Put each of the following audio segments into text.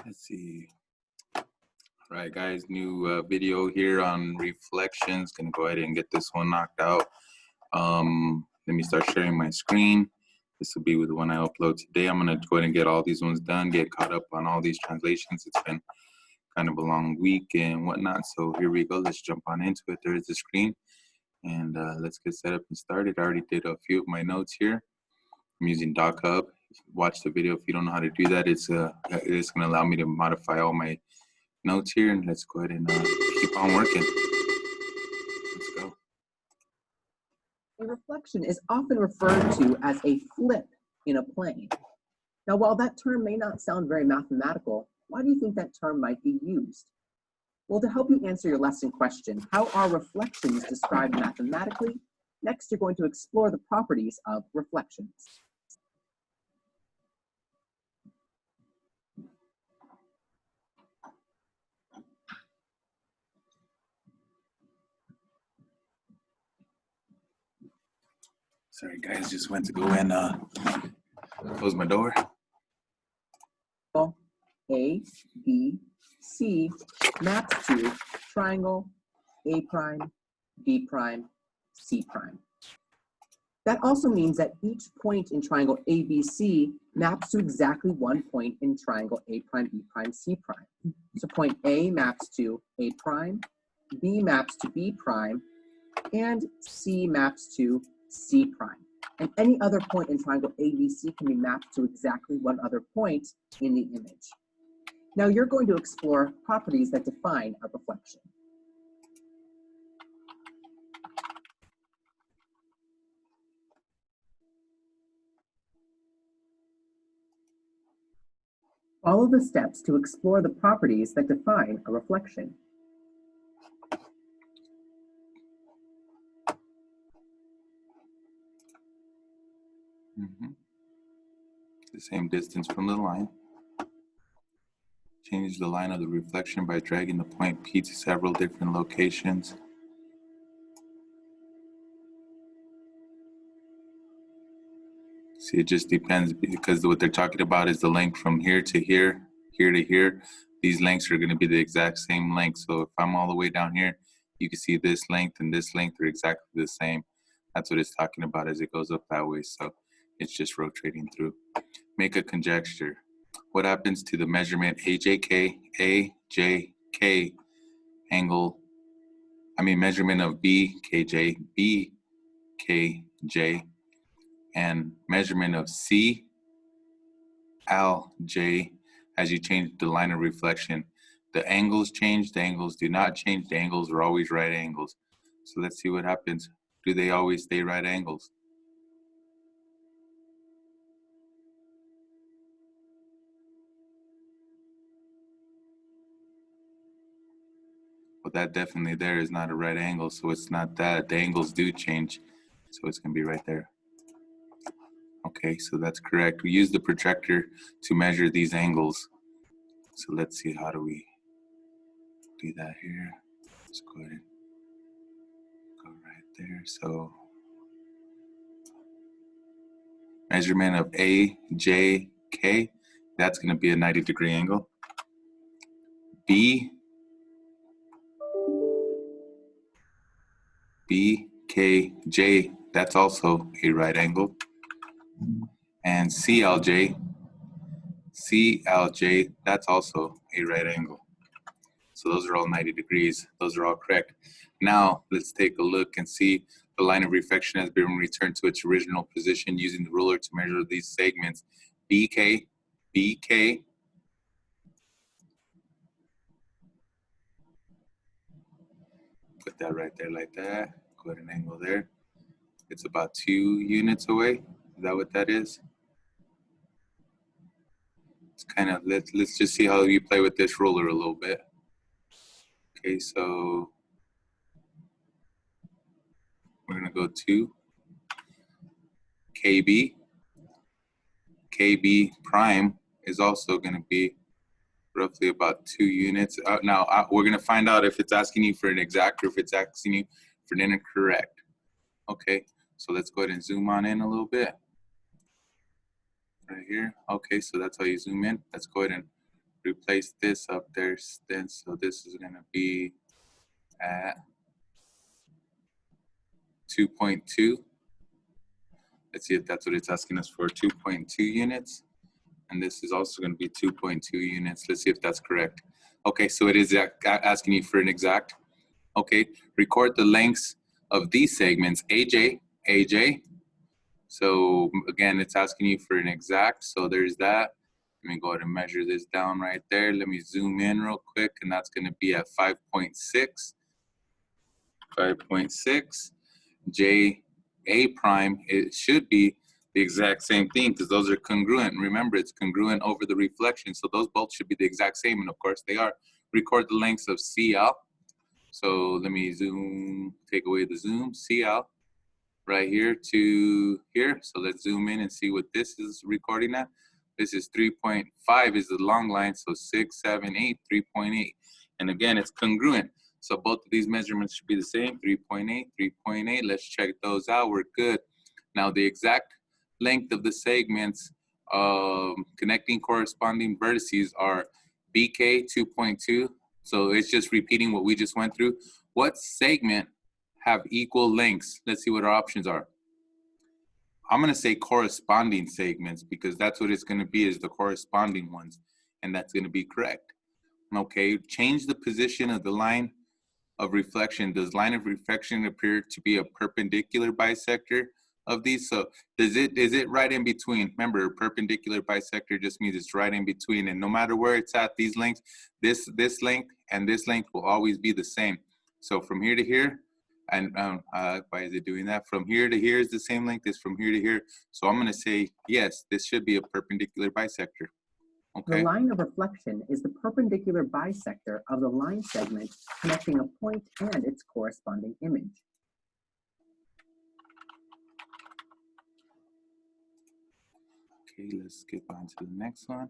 Let's see. All right, guys, new video here on reflections. Gonna go ahead and get this one knocked out. Let me start sharing my screen. This will be with the one I upload today. I'm gonna go ahead and get all these ones done, get caught up on all these translations. It's been kind of a long week and whatnot. So here we go. Let's jump on into it. There's the screen, and let's get set up and started. I already did a few of my notes here. I'm using Dochub. Watch the video if you don't know how to do that. It's going to allow me to modify all my notes here, and let's go ahead and keep on working. Let's go. A reflection is often referred to as a flip in a plane. Now, while that term may not sound very mathematical, why do you think that term might be used? Well, to help you answer your lesson question, how are reflections described mathematically? Next, you're going to explore the properties of reflections. Sorry, guys, just went to go and close my door. A, B, C maps to triangle A prime, B prime, C prime. That also means that each point in triangle ABC maps to exactly one point in triangle A prime, B prime, C prime. So point A maps to A prime, B maps to B prime, and C maps to C prime. And any other point in triangle ABC can be mapped to exactly one other point in the image. Now you're going to explore properties that define a reflection. Follow the steps to explore the properties that define a reflection. The same distance from the line. Change the line of the reflection by dragging the point P to several different locations. See, it just depends, because what they're talking about is the length from here to here, here to here. These lengths are going to be the exact same length. So if I'm all the way down here, you can see this length and this length are exactly the same. That's what it's talking about as it goes up that way. So it's just rotating through. Make a conjecture. What happens to the measurement AJK measurement of BKJ, BKJ, and measurement of CLJ as you change the line of reflection? The angles change, the angles do not change, the angles are always right angles. So let's see what happens. Do they always stay right angles? Well, that definitely there is not a right angle, so it's not that. The angles do change, so it's going to be right there. Okay, so that's correct. We use the protractor to measure these angles. So let's see, how do we do that here? Let's go ahead and go right there. So measurement of AJK, that's going to be a 90-degree angle. BKJ, that's also a right angle. And CLJ, that's also a right angle. So those are all 90 degrees. Those are all correct. Now let's take a look and see the line of reflection has been returned to its original position using the ruler to measure these segments. BK, put that right there like that. Go ahead and angle there. It's about 2 units away. Is that what that is? It's kind of, let's just see how you play with this ruler a little bit. Okay, so we're gonna go to KB. KB prime is also gonna be roughly about 2 units. Now we're gonna find out if it's asking you for an exact or if it's asking you for an incorrect. Okay, so let's go ahead and zoom on in a little bit. Right here. Okay, so that's how you zoom in. Let's go ahead and replace this up there then, so this is going to be at 2.2. Let's see if that's what it's asking us for, 2.2 units. And this is also going to be 2.2 units. Let's see if that's correct. Okay, so it is asking you for an exact. Okay, record the lengths of these segments, AJ, AJ. So again, it's asking you for an exact. So there's that. Let me go ahead and measure this down right there. Let me zoom in real quick, and that's going to be at 5.6. 5.6. J, A prime, it should be the exact same thing because those are congruent. Remember, it's congruent over the reflection. So those both should be the exact same. And of course they are. Record the lengths of CL. So let me zoom, take away the zoom, CL. Right here to here. So let's zoom in and see what this is recording at. This is 3.5 is the long line. So 6, 7, 8, 3.8. And again, it's congruent. So both of these measurements should be the same, 3.8, 3.8. Let's check those out. We're good. Now the exact length of the segments connecting corresponding vertices are BK 2.2. So it's just repeating what we just went through. What segment have equal lengths? Let's see what our options are. I'm going to say corresponding segments because that's what it's going to be, is the corresponding ones. And that's going to be correct. Okay, change the position of the line of reflection. Does line of reflection appear to be a perpendicular bisector of these? So is it right in between? Remember, perpendicular bisector just means it's right in between. And no matter where it's at, these lengths, this length and this length will always be the same. So from here to here, and why is it doing that? From here to here is the same length as from here to here. So I'm going to say, yes, this should be a perpendicular bisector. Okay. The line of reflection is the perpendicular bisector of the line segment connecting a point and its corresponding image. Okay, let's skip on to the next one.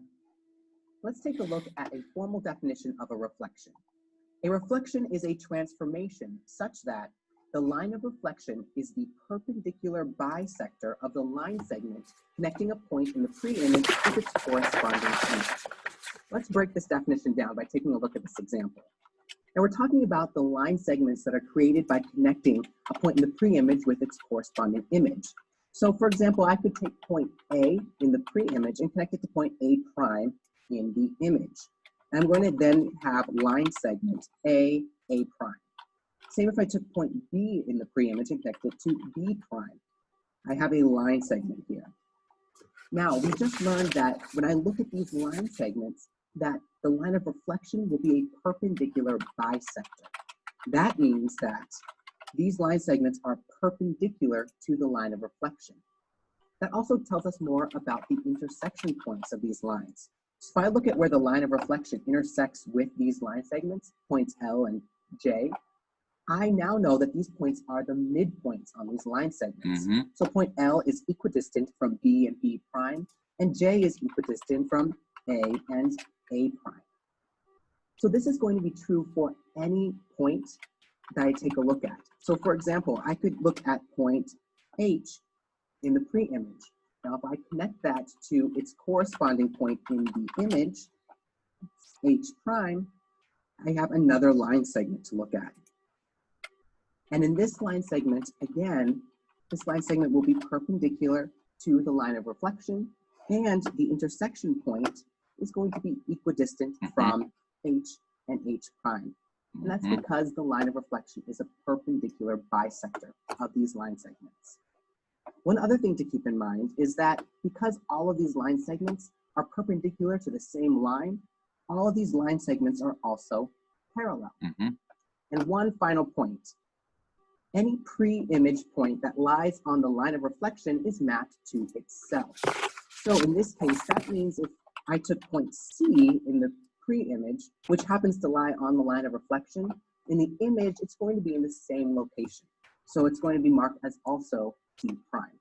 Let's take a look at a formal definition of a reflection. A reflection is a transformation such that the line of reflection is the perpendicular bisector of the line segment connecting a point in the pre-image with its corresponding image. Let's break this definition down by taking a look at this example. Now we're talking about the line segments that are created by connecting a point in the pre-image with its corresponding image. So for example, I could take point A in the pre-image and connect it to point A prime in the image. I'm going to then have line segment A prime. Same if I took point B in the pre-image and connect it to B prime. I have a line segment here. Now, we just learned that when I look at these line segments, that the line of reflection will be a perpendicular bisector. That means that these line segments are perpendicular to the line of reflection. That also tells us more about the intersection points of these lines. So if I look at where the line of reflection intersects with these line segments, points L and J, I now know that these points are the midpoints on these line segments. So point L is equidistant from B and B prime, and J is equidistant from A and A prime. So this is going to be true for any point that I take a look at. So for example, I could look at point H in the pre-image. Now if I connect that to its corresponding point in the image, H prime, I have another line segment to look at. And in this line segment, again, this line segment will be perpendicular to the line of reflection, and the intersection point is going to be equidistant from H and H prime. And that's because the line of reflection is a perpendicular bisector of these line segments. One other thing to keep in mind is that because all of these line segments are perpendicular to the same line, all of these line segments are also parallel. And one final point. Any pre-image point that lies on the line of reflection is mapped to itself. So in this case, that means if I took point C in the pre-image, which happens to lie on the line of reflection, in the image, it's going to be in the same location. So it's going to be marked as also T prime.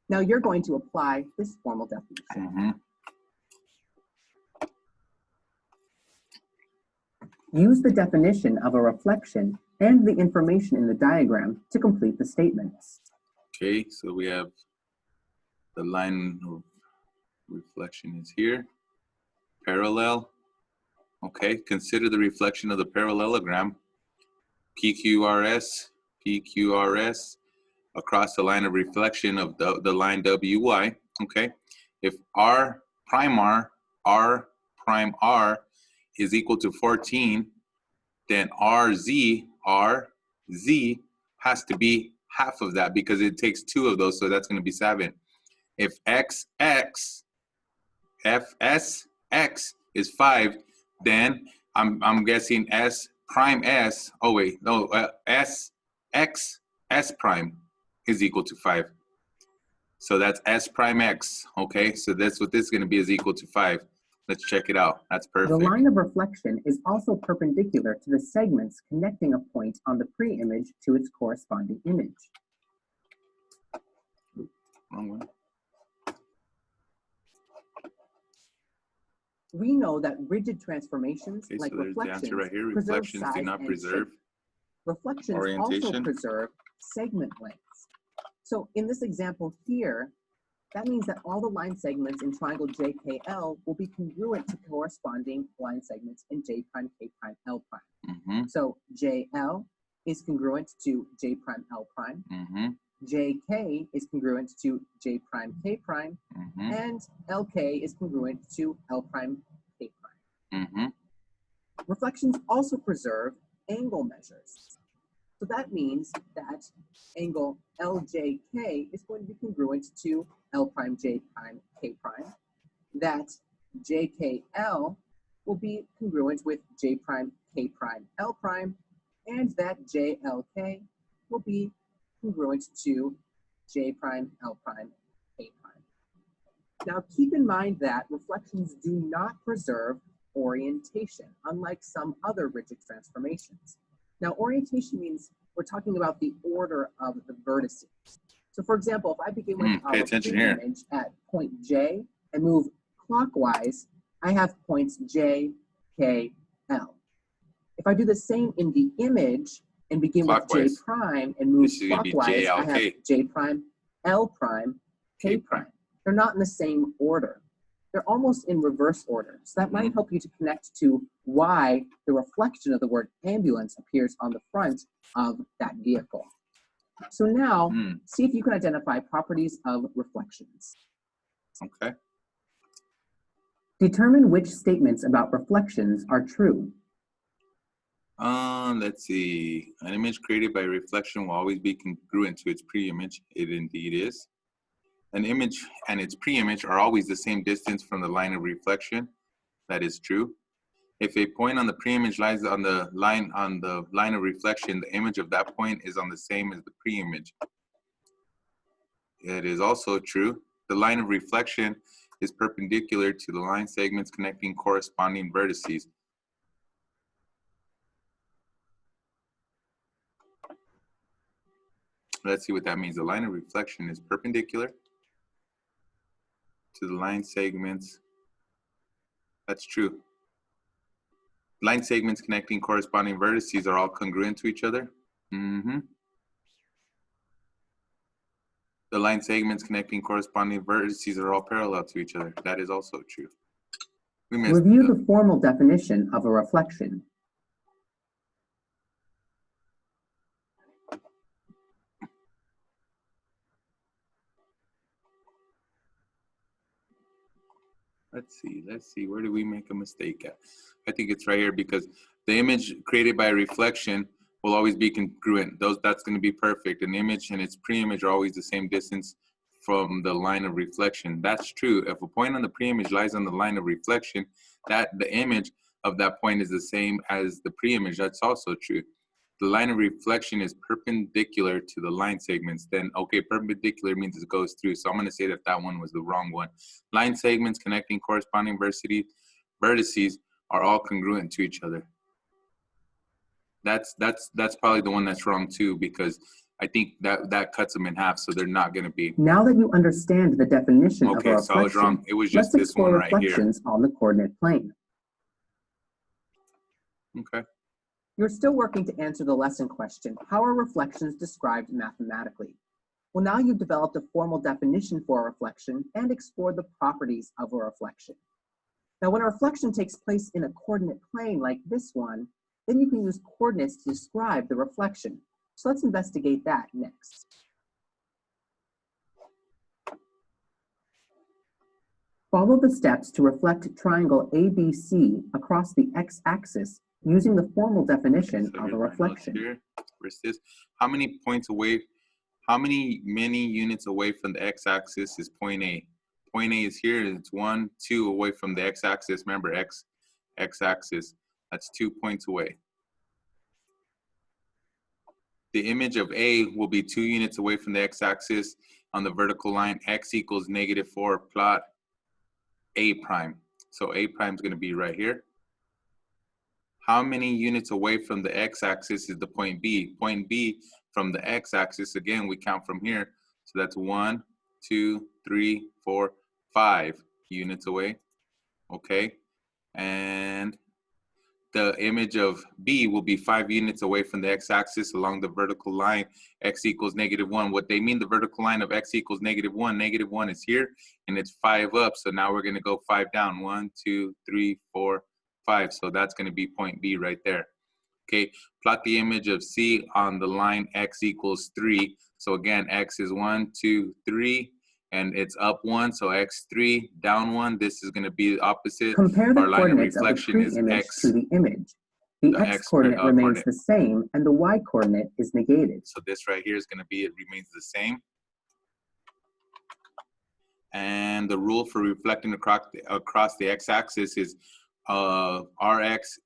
Now you're going to apply this formal definition. Use the definition of a reflection and the information in the diagram to complete the statements. Okay, so we have the line of reflection is here, parallel. Okay, consider the reflection of the parallelogram PQRS across the line of reflection of the line WY. Okay, if R prime R is equal to 14, then RZ has to be half of that because it takes two of those, so that's going to be 7. If FSX is 5, then I'm guessing S prime S. Oh wait, no, S prime is equal to 5. So that's S prime X. Okay, so that's what this is going to be, is equal to 5. Let's check it out. That's perfect. The line of reflection is also perpendicular to the segments connecting a point on the pre-image to its corresponding image. Wrong one. We know that rigid transformations, Okay, like so there's the reflections, answer right here. preserve Reflections do size not and preserve shape. Reflections also orientation. preserve segment lengths. So in this example here, that means that all the line segments in triangle JKL will be congruent to corresponding line segments in J prime, K prime, L prime. Mm-hmm. So JL is congruent to J prime, L prime. Mm-hmm. JK is congruent to J prime, K prime. Mm-hmm. And LK is congruent to L prime, K prime. Mm-hmm. Reflections also preserve angle measures. So that means that angle LJK is going to be congruent to L prime, J prime, K prime. That JKL will be congruent with J prime, K prime, L prime. And that JLK will be congruent to J prime, L prime, K prime. Now keep in mind that reflections do not preserve orientation, unlike some other rigid transformations. Now, orientation means we're talking about the order of the vertices. So for example, if I begin with our pre-image at point J and move clockwise, I have points J, K, L. If I do the same in the image and begin with J prime and move clockwise, I have J prime, L prime, K prime. They're not in the same order. They're almost in reverse order. So that might help you to connect to why the reflection of the word ambulance appears on the front of that vehicle. So now, see if you can identify properties of reflections. Okay. Determine which statements about reflections are true. Let's see. An image created by reflection will always be congruent to its pre-image. It indeed is. An image and its pre-image are always the same distance from the line of reflection. That is true. If a point on the pre-image lies on the line of reflection, the image of that point is on the same as the pre-image. It is also true. The line of reflection is perpendicular to the line segments connecting corresponding vertices. Let's see what that means. The line of reflection is perpendicular to the line segments. That's true. Line segments connecting corresponding vertices are all congruent to each other. The line segments connecting corresponding vertices are all parallel to each other. That is also true. Review the formal definition of a reflection. Let's see, where do we make a mistake at? I think it's right here, because the image created by a reflection will always be congruent. That's going to be perfect. An image and its pre-image are always the same distance from the line of reflection. That's true. If a point on the pre-image lies on the line of reflection, that the image of that point is the same as the pre-image. That's also true. The line of reflection is perpendicular to the line segments. Then, okay, perpendicular means it goes through. So I'm going to say that that one was the wrong one. Line segments connecting corresponding vertices are all congruent to each other. That's probably the one that's wrong too, because I think that cuts them in half, so they're not going to be. Now that you understand the definition of a reflection, so I was wrong. It was just this one right here. Let's explore reflections on the coordinate plane. Okay. You're still working to answer the lesson question, how are reflections described mathematically? Well, now you've developed a formal definition for a reflection and explored the properties of a reflection. Now, when a reflection takes place in a coordinate plane like this one, then you can use coordinates to describe the reflection. So let's investigate that next. Follow the steps to reflect triangle ABC across the x-axis using the formal definition of a reflection. Here, where's this? How many points away, how many units away from the x-axis is point A? Point A is here, it's 1, 2 away from the x-axis. Remember, x-axis, that's 2 points away. The image of A will be 2 units away from the x-axis on the vertical line. X equals -4, plot A prime. So A prime is going to be right here. How many units away from the x-axis is the point B? Point B from the x-axis, again, we count from here. So that's 1, 2, 3, 4, 5 units away. Okay. And the image of B will be 5 units away from the x-axis along the vertical line, x equals -1. What they mean, the vertical line of x equals -1, -1 is here, and it's 5 up. So now we're going to go 5 down, 1, 2, 3, 4, 5. So that's going to be point B right there. Okay, plot the image of C on the line x equals 3. So again, x is 1, 2, 3. And it's up 1, so x3, down 1. This is going to be the opposite. Compare the Our line of coordinates of the reflection is pre-image x. to the image. The x-coordinate remains the same, and the y-coordinate is negated. So this right here is going to be, it remains the same. And the rule for reflecting across the x-axis is rx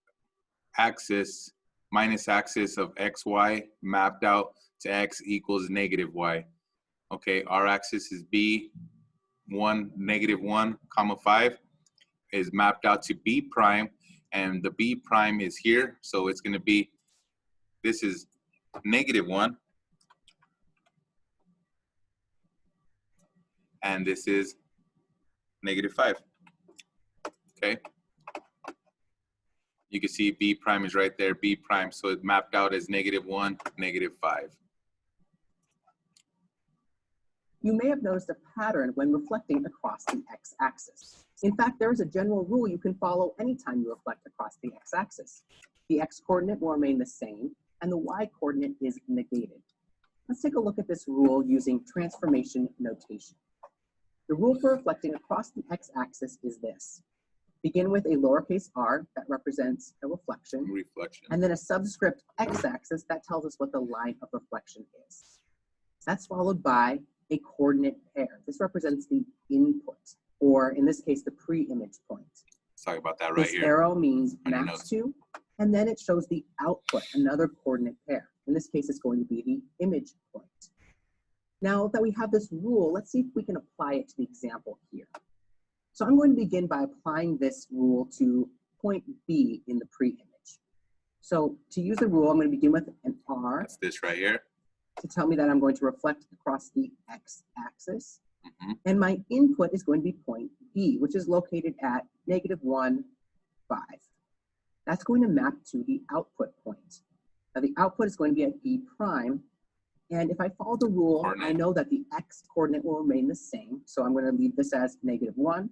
axis minus axis of xy mapped out to x equals -y. Okay, our axis is B1, -1, 5 is mapped out to B prime, and the B prime is here. So it's going to be, this is -1, and this is -5. Okay. You can see B prime is right there, B prime. So it's mapped out as -1, -5. You may have noticed a pattern when reflecting across the x-axis. In fact, there is a general rule you can follow anytime you reflect across the x-axis. The x-coordinate will remain the same, and the y-coordinate is negated. Let's take a look at this rule using transformation notation. The rule for reflecting across the x-axis is this. Begin with a lowercase r that represents a reflection, and then a subscript x-axis that tells us what the line of reflection is. That's followed by a coordinate pair. This represents the input, or in this case, the pre-image point. Sorry about that right here. This arrow means maps to, and then it shows the output, another coordinate pair. In this case, it's going to be the image point. Now that we have this rule, let's see if we can apply it to the example here. So I'm going to begin by applying this rule to point B in the pre-image. So to use the rule, I'm going to begin with an R. That's this right here. To tell me that I'm going to reflect across the x-axis. And my input is going to be point B, which is located at -1, 5. That's going to map to the output point. Now the output is going to be at B prime. And if I follow the rule, I know that the x-coordinate will remain the same. So I'm going to leave this as -1.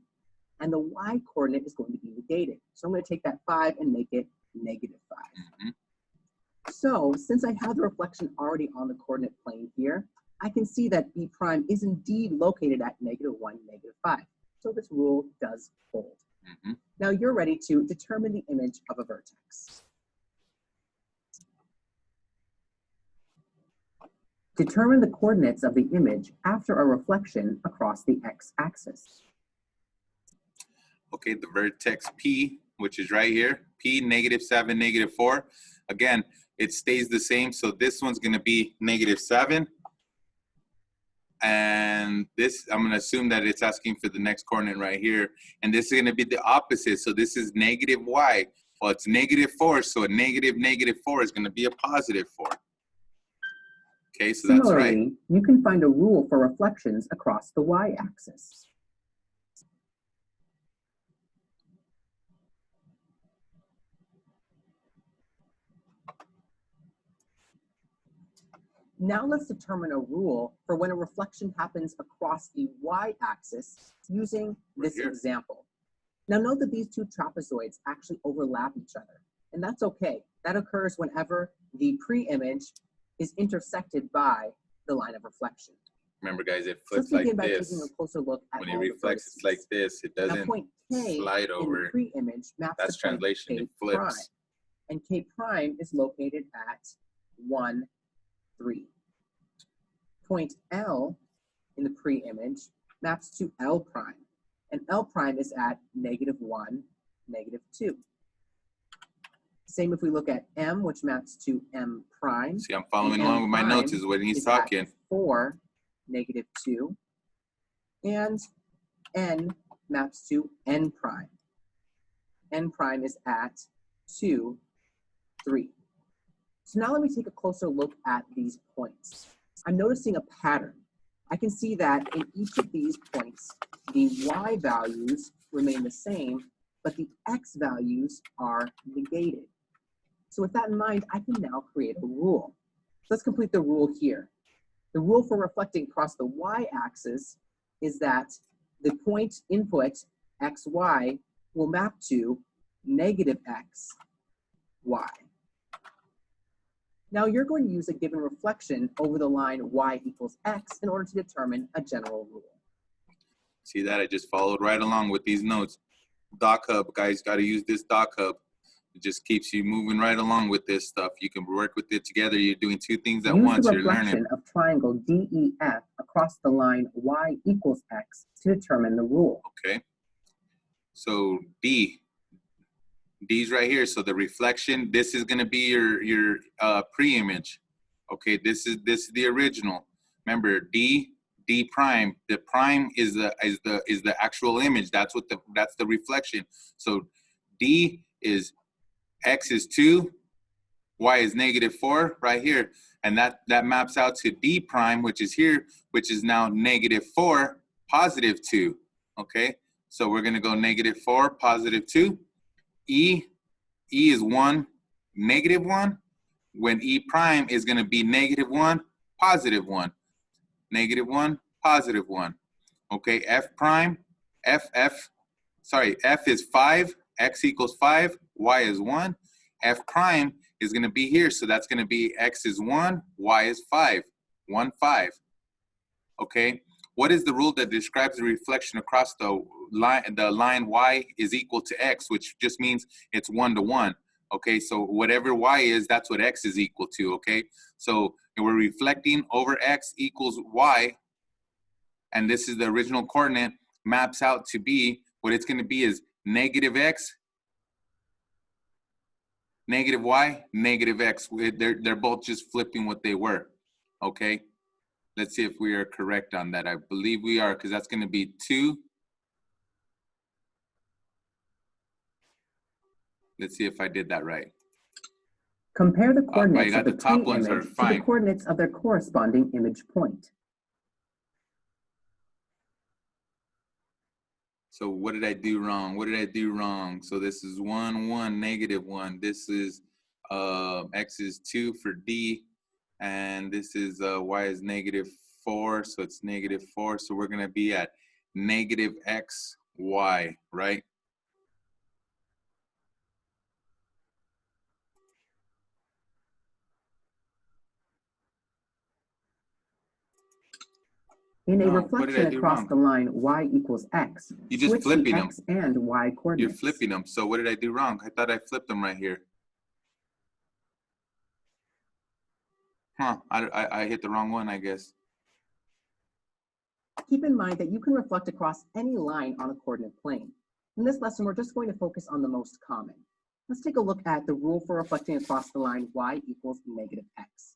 And the y-coordinate is going to be negated. So I'm going to take that 5 and make it -5. So since I have the reflection already on the coordinate plane here, I can see that B prime is indeed located at -1, -5. So this rule does hold. Now you're ready to determine the image of a vertex. Determine the coordinates of the image after a reflection across the x-axis. Okay, the vertex P, which is right here, P, -7, -4. Again, it stays the same. So this one's going to be -7. And this, I'm going to assume that it's asking for the next coordinate right here. And this is going to be the opposite. So this is -y. Well, it's -4. So a -4 is going to be a +4. Okay, so that's right. Similarly, you can find a rule for reflections across the y-axis. Now let's determine a rule for when a reflection happens across the y-axis using this example. Now note that these two trapezoids actually overlap each other, and that's okay. That occurs whenever the pre-image is intersected by the line of reflection. Remember, guys, it So let's flips like begin by this. taking a closer look at When all it the reflects, it's like vertices. this. It Now doesn't point K slide in over. the pre-image maps That's to point translation. K It flips. prime, and K prime is located at 1, 3. Point L in the pre-image maps to L prime, and L prime is at -1, -2. Same if we look at M, which maps to M prime. See, I'm following and along M with my notes prime is when he's is at talking. 4, -2. And N maps to N prime. N prime is at 2, 3. So now let me take a closer look at these points. I'm noticing a pattern. I can see that in each of these points, the Y values remain the same, but the X values are negated. So with that in mind, I can now create a rule. So let's complete the rule here. The rule for reflecting across the Y-axis is that the point input XY will map to -X, Y. Now you're going to use a given reflection over the line Y equals X in order to determine a general rule. See that? I just followed right along with these notes. Dochub, guys, got to use this Dochub. It just keeps you moving right along with this stuff. You can work with it together. You're doing two things at once. You're learning. Use the reflection of triangle DEF across the line Y equals X to determine the rule. Okay. So D's right here. So the reflection, this is going to be your pre-image. Okay, this is the original. Remember, D prime. The prime is the actual image. That's the reflection. So D is X is 2, Y is -4 right here, and that maps out to D prime, which is here, which is now -4, +2. Okay, so we're gonna go -4, +2. E is 1, -1, when E prime is gonna be -1, +1, -1, +1. Okay, F prime, F is 5, X equals 5, Y is 1. F prime is gonna be here, so that's gonna be X is 1, Y is 5, 1, 5. Okay, what is the rule that describes the reflection across the line Y is equal to X, which just means it's 1 to 1. Okay, so whatever Y is, that's what X is equal to, okay? So we're reflecting over X equals Y, and this is the original coordinate, maps out to be, what it's gonna be is -X, -Y, -X. They're both just flipping what they were, okay? Let's see if we are correct on that. I believe we are, because that's gonna be 2. Let's see if I did that right. Compare the coordinates of the top ones are pre-image to fine. the coordinates of their corresponding image point. So what did I do wrong? What did I do wrong? So this is 1, 1, -1. This is X is 2 for D, and this is Y is -4, so it's -4. So we're gonna be at -X, Y, right? In a No, what did I reflection do across wrong? the line Y equals X, You're just switch the flipping them. X and Y You're coordinates. flipping them. So what did I do wrong? I thought I flipped them right here. Huh, I hit the wrong one, I guess. Keep in mind that you can reflect across any line on a coordinate plane. In this lesson, we're just going to focus on the most common. Let's take a look at the rule for reflecting across the line Y equals -X.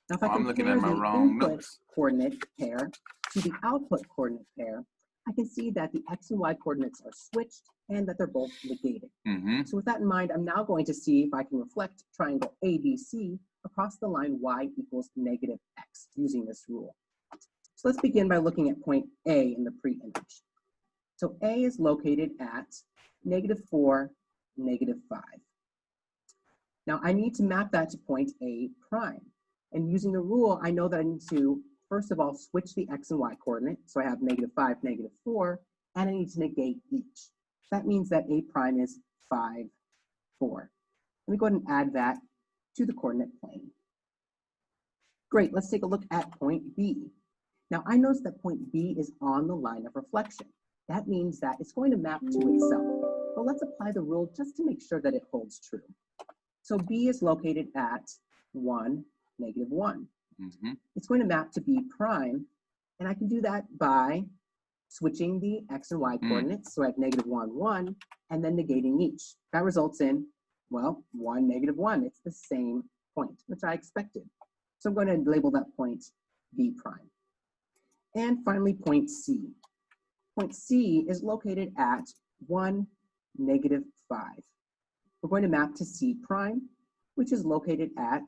Now, if I I'm looking compare at my the wrong input notes. coordinate pair to the output coordinate pair, I can see that the X and Y coordinates are switched and that they're both negated. So with that in mind, I'm now going to see if I can reflect triangle ABC across the line Y equals -X using this rule. So let's begin by looking at point A in the pre-image. So A is located at -4, -5. Now I need to map that to point A prime. And using the rule, I know that I need to, first of all, switch the X and Y coordinate. So I have -5, -4, and I need to negate each. That means that A prime is 5, 4. Let me go ahead and add that to the coordinate plane. Great, let's take a look at point B. Now I notice that point B is on the line of reflection. That means that it's going to map to itself. But let's apply the rule just to make sure that it holds true. So B is located at 1, negative 1. It's going to map to B prime, and I can do that by switching the x and y coordinates. So I have negative 1, 1, and then negating each. That results in, well, 1, negative 1. It's the same point, which I expected. So I'm going to label that point B prime. And finally, point C. Point C is located at 1, negative 5. We're going to map to C prime, which is located at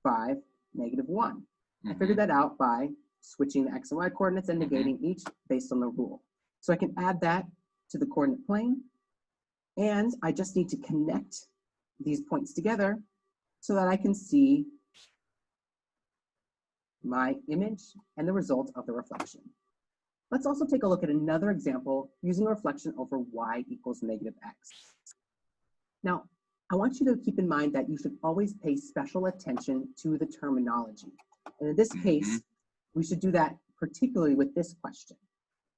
5, negative 1. I figured that out by switching the x and y coordinates and negating each based on the rule. So I can add that to the coordinate plane, and I just need to connect these points together so that I can see my image and the result of the reflection. Let's also take a look at another example using a reflection over y equals negative x. Now, I want you to keep in mind that you should always pay special attention to the terminology. And in this case, we should do that particularly with this question.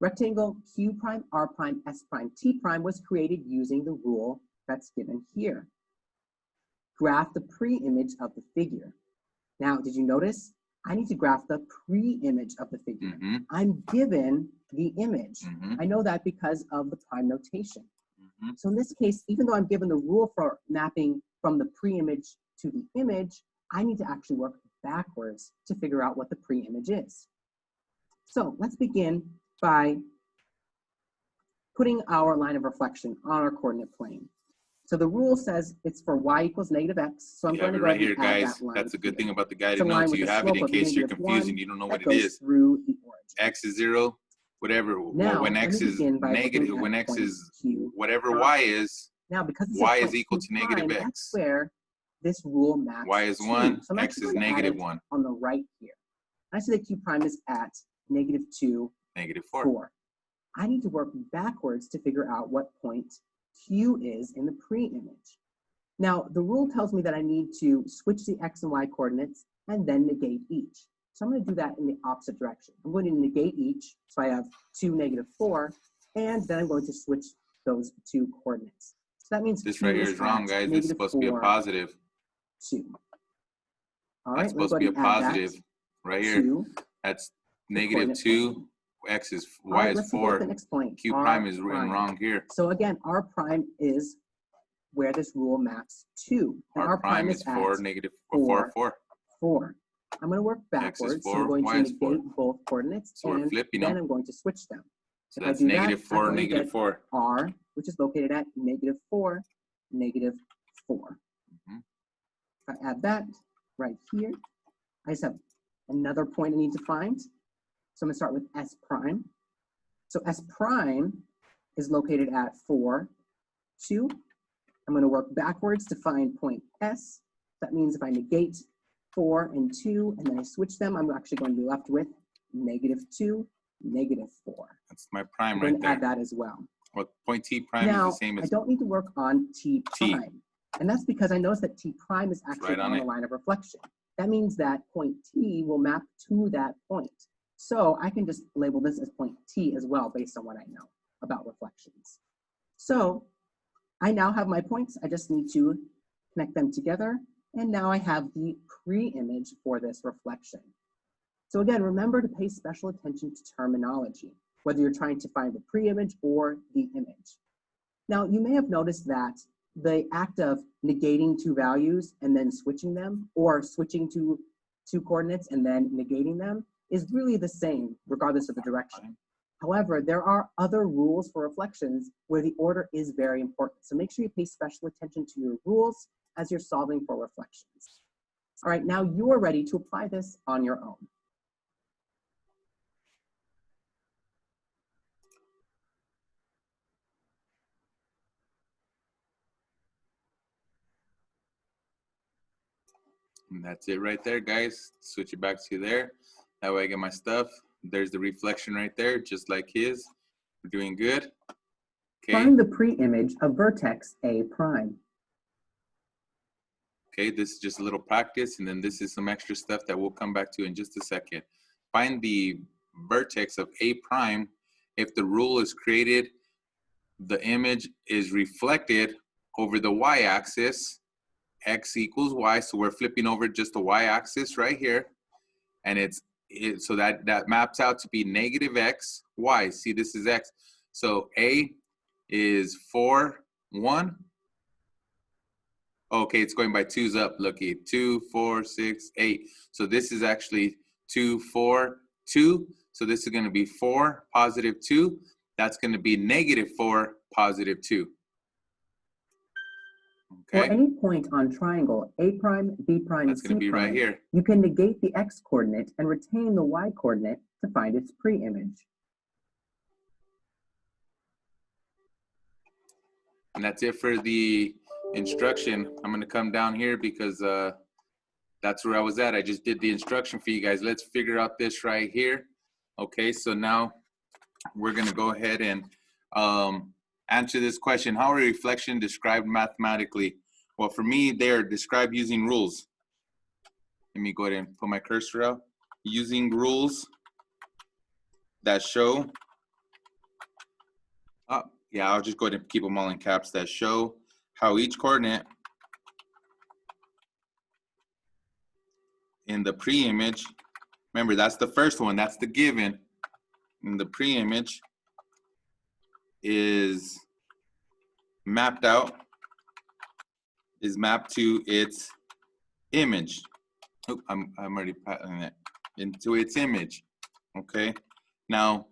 Rectangle Q prime, R prime, S prime, T prime was created using the rule that's given here. Graph the pre-image of the figure. Now, did you notice? I need to graph the pre-image of the figure. I'm given the image. I know that because of the prime notation. So in this case, even though I'm given the rule for mapping from the pre-image to the image, I need to actually work backwards to figure out what the pre-image is. So let's begin by putting our line of reflection on our coordinate plane. So the rule says it's for y equals negative x. So I'm going to go right here, ahead and add guys. that line. That's a good thing about the guided It's a line notes. with You a have it in slope of case you're negative confused 1 and you don't know that what it goes is. through the origin. X is 0, whatever. Now, when x let me is begin by negative, looking when at x point is Q whatever prime. y is, Now, because it's y a is point equal Q to negative prime, x. that's where this rule maps Y is to. 1, So I'm x actually is going to add negative it 1. on the right here. I say that Q prime is at negative 2, Negative 4. 4. I need to work backwards to figure out what point Q is in the pre-image. Now, the rule tells me that I need to switch the x and y coordinates and then negate each. So I'm going to do that in the opposite direction. I'm going to negate each, so I have 2, negative 4, and then I'm going to switch those two coordinates. So that means This Q right here is wrong, at guys. It's negative supposed to be a 4, positive. 2. All right, That's let me supposed go to be a ahead and add positive. that Right here. to That's the negative coordinate 2. plane. X is All y right, is let's take a look at 4. the next point. Q R prime is written prime. wrong here. So again, R prime is where this rule maps to. And R prime is 4, at negative 4, 4. 4. I'm going to work X is backwards. 4, So I'm going y to is 4. negate both coordinates, So we're and flipping then them. I'm going to switch them. So If that's I do negative that, 4, I'm going to negative get 4. R, which is located at negative 4, negative 4. If I add that right here, I just have another point I need to find. So I'm going to start with S prime. So S prime is located at 4, 2. I'm going to work backwards to find point S. That means if I negate 4 and 2, and then I switch them, I'm actually going to be left with negative 2, negative 4. That's my prime I'm right going to there. add that as well. Well, point T prime Now, is the same I as don't need to work on T T. prime. And that's because I noticed that T prime is actually right on on it. the line of reflection. That means that point T will map to that point. So I can just label this as point T as well based on what I know about reflections. So I now have my points. I just need to connect them together. And now I have the pre-image for this reflection. So again, remember to pay special attention to terminology, whether you're trying to find the pre-image or the image. Now, you may have noticed that the act of negating two values and then switching them, or switching to two coordinates and then negating them, is really the same regardless of the direction. However, there are other rules for reflections where the order is very important. So make sure you pay special attention to your rules as you're solving for reflections. All right, now you are ready to apply this on your own. And that's it right there, guys. Switch it back to there. That way I get my stuff. There's the reflection right there, just like his. We're doing good. Okay. Find the pre-image of vertex A prime. Okay, this is just a little practice, and then this is some extra stuff that we'll come back to in just a second. Find the vertex of A prime. If the rule is created, the image is reflected over the y-axis, x equals y, so we're flipping over just the y-axis right here, and so that maps out to be negative x, y. See, this is x. So A is 4, 1. Okay, it's going by twos up. Looky, 2, 4, 6, 8. So this is actually 2, 4, 2. So this is going to be 4, positive 2. That's going to be negative 4, positive 2. For Okay, any point on triangle A prime, B prime, that's C going to be prime, right here. you can negate the x coordinate and retain the y coordinate to find its pre-image. And that's it for the instruction. I'm going to come down here because that's where I was at. I just did the instruction for you guys. Let's figure out this right here. Okay, so now we're going to go ahead and answer this question. How are reflection described mathematically? Well, for me, they're described using rules. Let me go ahead and put my cursor out. Using rules that show, yeah, I'll just go ahead and keep them all in caps, that show how each coordinate in the pre-image, remember that's the first one, that's the given, in the pre-image is mapped to its image. Oh, I'm already patting it into its image. Okay, now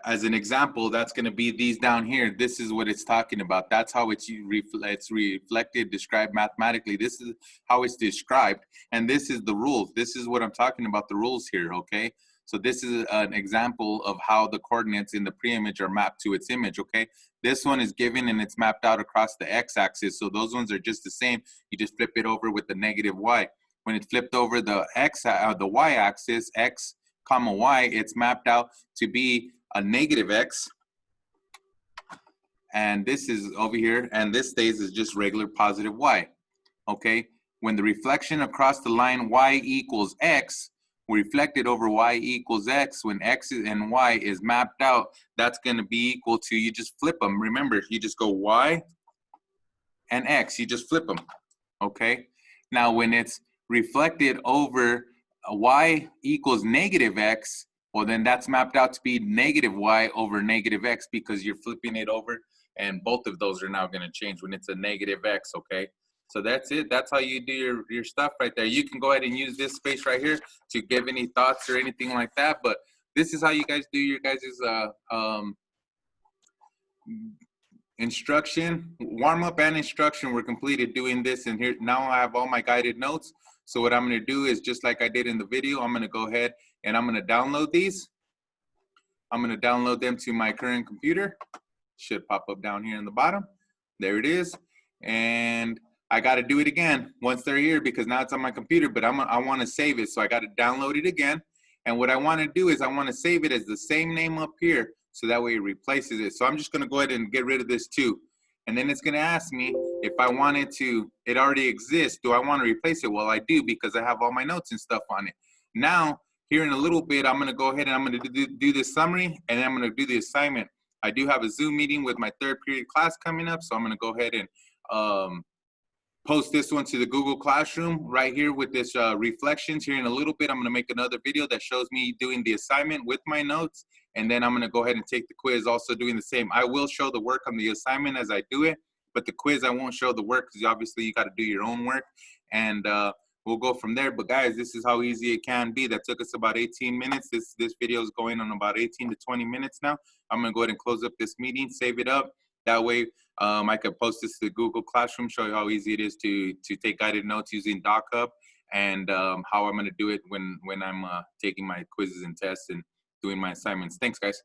as an example, that's going to be these down here. This is what it's talking about. That's how it's reflected, described mathematically. This is how it's described, and this is the rules. This is what I'm talking about, the rules here. Okay, so this is an example of how the coordinates in the pre-image are mapped to its image. Okay, this one is given and it's mapped out across the x-axis, so those ones are just the same. You just flip it over with the negative y. When it's flipped over the the y-axis, x comma y, it's mapped out to be a negative x, and this is over here, and this stays as just regular positive y. Okay, when the reflection across the line y equals x, reflected over y equals x, when x and y is mapped out, that's going to be equal to, you just flip them. Remember, you just go y and x, you just flip them. Okay, now when it's reflected over y equals negative x, well, then that's mapped out to be negative y over negative x, because you're flipping it over, and both of those are now going to change when it's a negative x. Okay, so that's it. That's how you do your stuff right there. You can go ahead and use this space right here to give any thoughts or anything like that, but this is how you guys do your guys' instruction. Warm-up and instruction were completed doing this, and here now I have all my guided notes. So what I'm going to do is, just like I did in the video, I'm going to go ahead and I'm going to download these. I'm going to download them to my current computer. Should pop up down here in the bottom. There it is. And I got to do it again once they're here, because now it's on my computer, but I want to save it. So I got to download it again. And what I want to do is I want to save it as the same name up here, so that way it replaces it. So I'm just going to go ahead and get rid of this too. And then it's going to ask me if I wanted to, it already exists, do I want to replace it? Well, I do, because I have all my notes and stuff on it. Now, here in a little bit, I'm going to go ahead and I'm going to do this summary, and then I'm going to do the assignment. I do have a Zoom meeting with my third period class coming up, so I'm going to go ahead and post this one to the Google Classroom right here with this reflections. Here in a little bit, I'm going to make another video that shows me doing the assignment with my notes, and then I'm going to go ahead and take the quiz, also doing the same. I will show the work on the assignment as I do it, but the quiz I won't show the work, because obviously you got to do your own work, and we'll go from there. But guys, this is how easy it can be. That took us about 18 minutes. This video is going on about 18 to 20 minutes now. I'm going to go ahead and close up this meeting, save it up. That way I could post this to the Google Classroom, show you how easy it is to take guided notes using Dochub, and how I'm going to do it when I'm taking my quizzes and tests and doing my assignments. Thanks, guys.